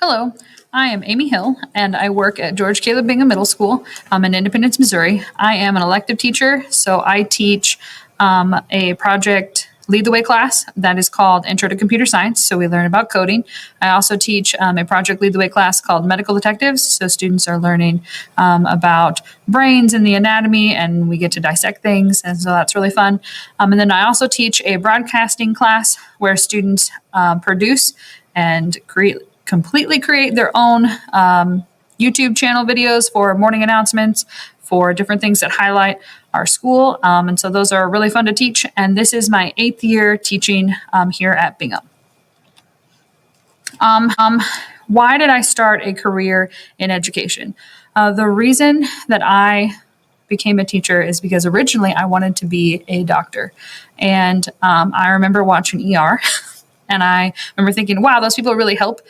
Hello, I am Amy Hill, and I work at George Caleb Bingham Middle School in Independence, Missouri. I am an elective teacher, so I teach a project lead the way class that is called Intro to Computer Science, so we learn about coding. I also teach a project lead the way class called Medical Detectives, so students are learning about brains and the anatomy, and we get to dissect things, and so that's really fun. And then I also teach a broadcasting class where students produce and completely create their own YouTube channel videos for morning announcements, for different things that highlight our school. And so those are really fun to teach. And this is my 8th year teaching here at Bingham. Why did I start a career in education? The reason that I became a teacher is because originally I wanted to be a doctor. And I remember watching ER and I remember thinking, wow, those people really help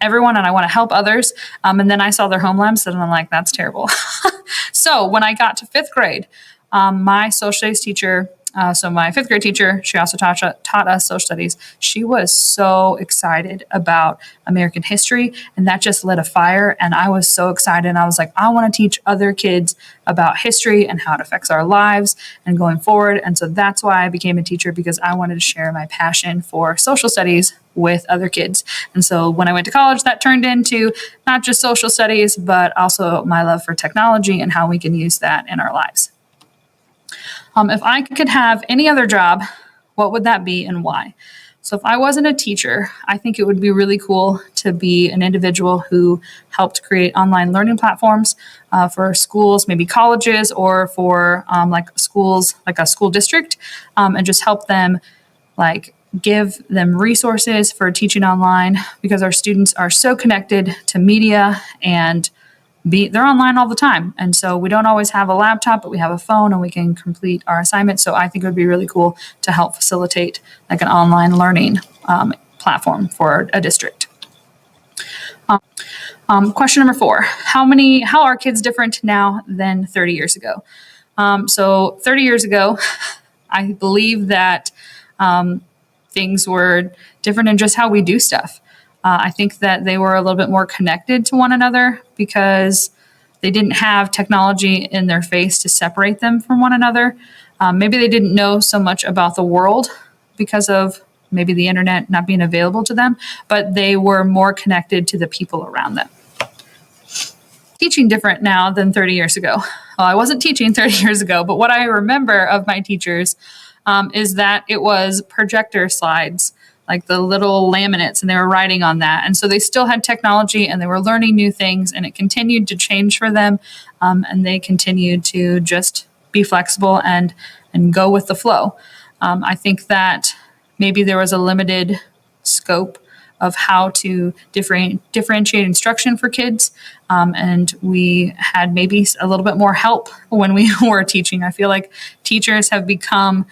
everyone and I want to help others. And then I saw their home labs and I'm like, that's terrible. So when I got to 5th grade, my social studies teacher, so my 5th grade teacher, she also taught us social studies. She was so excited about American history, and that just lit a fire. And I was so excited. And I was like, I want to teach other kids about history and how it affects our lives and going forward. And so that's why I became a teacher, because I wanted to share my passion for social studies with other kids. And so when I went to college, that turned into not just social studies, but also my love for technology and how we can use that in our lives. If I could have any other job, what would that be and why? So if I wasn't a teacher, I think it would be really cool to be an individual who helped create online learning platforms for schools, maybe colleges, or for like schools, like a school district, and just help them give them resources for teaching online, because our students are so connected to media and they're online all the time. And so we don't always have a laptop, but we have a phone and we can complete our assignments. So I think it would be really cool to help facilitate like an online learning platform for a district. Question number 4, how are kids different now than 30 years ago? So 30 years ago, I believe that things were different in just how we do stuff. I think that they were a little bit more connected to one another because they didn't have technology in their face to separate them from one another. Maybe they didn't know so much about the world because of maybe the internet not being available to them, but they were more connected to the people around them. Teaching different now than 30 years ago. Well, I wasn't teaching 30 years ago, but what I remember of my teachers is that it was projector slides, like the little laminates, and they were writing on that. And so they still had technology and they were learning new things, and it continued to change for them. And they continued to just be flexible and go with the flow. I think that maybe there was a limited scope of how to differentiate instruction for kids. And we had maybe a little bit more help when we were teaching. I feel like teachers have become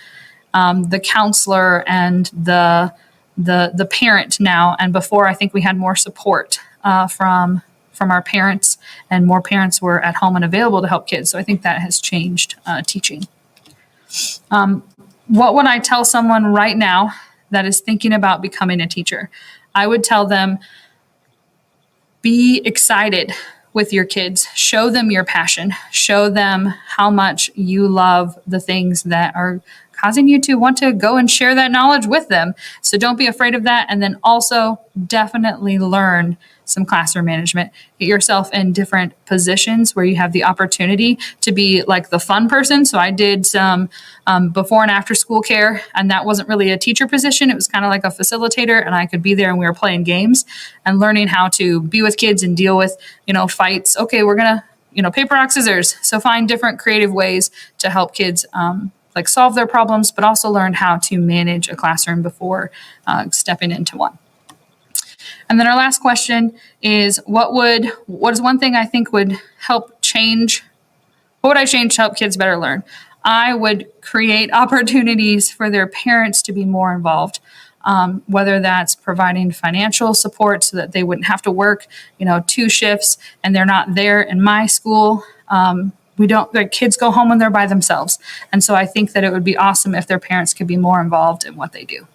the counselor and the parent now. And before, I think we had more support from our parents, and more parents were at home and available to help kids. So I think that has changed teaching. What would I tell someone right now that is thinking about becoming a teacher? I would tell them, be excited with your kids. Show them your passion. Show them how much you love the things that are causing you to want to go and share that knowledge with them. So don't be afraid of that. And then also definitely learn some classroom management. Get yourself in different positions where you have the opportunity to be like the fun person. So I did some before and after school care, and that wasn't really a teacher position. It was kind of like a facilitator, and I could be there and we were playing games and learning how to be with kids and deal with, fights. Okay, we're going to, paper, rock, scissors. So find different creative ways to help kids solve their problems, but also learn how to manage a classroom before stepping into one. And then our last question is, what is one thing I think would help change? What would I change to help kids better learn? I would create opportunities for their parents to be more involved, whether that's providing financial support so that they wouldn't have to work, 2 shifts and they're not there in my school. Their kids go home when they're by themselves. And so I think that it would be awesome if their parents could be more involved in what they do.